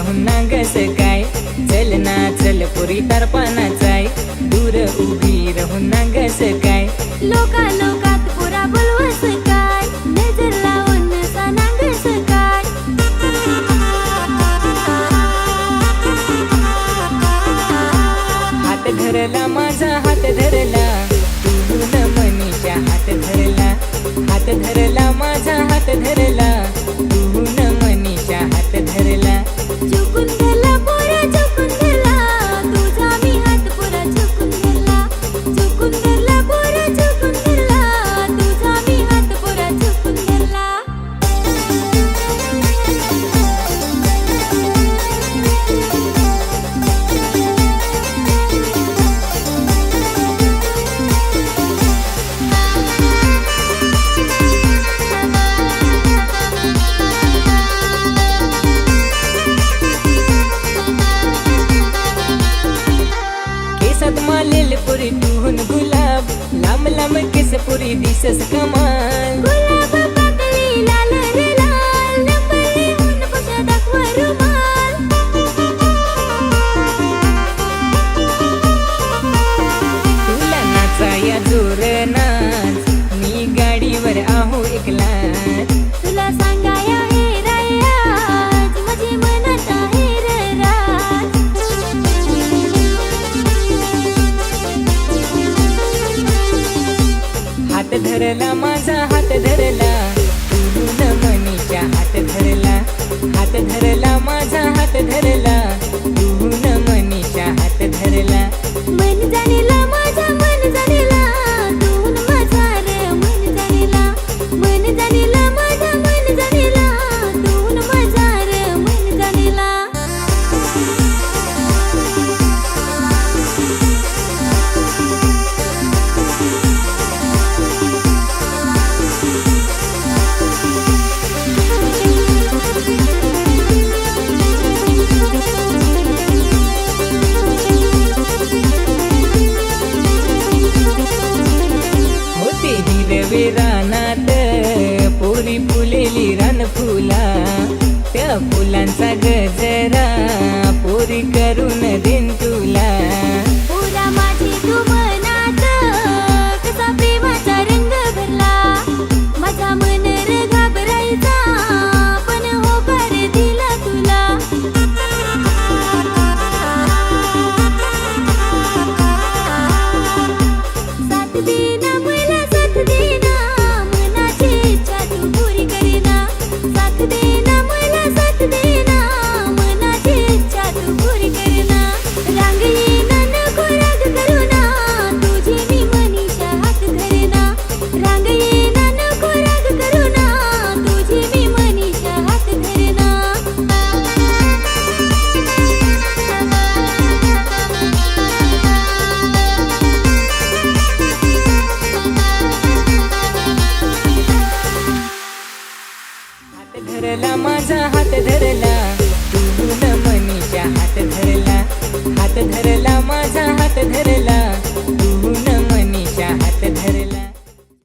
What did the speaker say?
राहून नागस काय, चल ना चल पुरी तारपानाचाय, दूर उभी राहून नागस काय, लोका लोकात पुरा बोलवस काय, नजर लावून सा नागस काय. हात धरला माझा हात धरला, तून मनीषा हात धरला, हात धरला माझा हात धरला, तून मनीषा हात धरला. झुकून धरला पोरा झुकून धरला, तुझा मी हात पुरा झुकून धरला. झुकून धरला पोरा झुकून धरला, तुझा मी हात पुरा झुकून धरला. मालेल पुरी तुहून गुलाब, लांब लांब केस पुरी दिसस कमाल. गुलाब पाकळी लाल रे लाल, नंबरली होऊन कशा दाखवा रुमाल. तुला नाचाया जोर नाच, मी गाडीवर आहो एकला. तुला सांगाया हे राज, माझे मनात आहे रे राज. हात धरला माझा हात धरला, तून मनीषा हात धरला, हात धरला माझा हात धरला, तून मनीषा हात धरला. मन जाणेला माझा मन जाणेला, तून माझा रे मन जाणेला. मन जाणेला माझा मन जाणेला, तून माझा रे मन जाणेला. होते हिरवे रानात पोरी फुलेली रान फुला, त्या फुलांचा गजरा पोरी करून देन तुला. पुरा माझी तू मनात, कसा प्रेमाचा रंग भरला. माझा मन रे घाबरायचा, पण होकार दिला तुला. साथ देना मला साथ देना, मनाची इच्छा तू पुरी करीना. साथ देना मला साथ देना, मनाची इच्छा तू पुरी करीना. रांग येना नको राग करूना, तुझी मी मनीषा हात धरेना. रांग येना नको राग करूना, तुझी मी मनीषा हात धरेना. हात धरला माझा हात धरला, तून मनीषा हात धरला, हात धरला माझा हात धरला,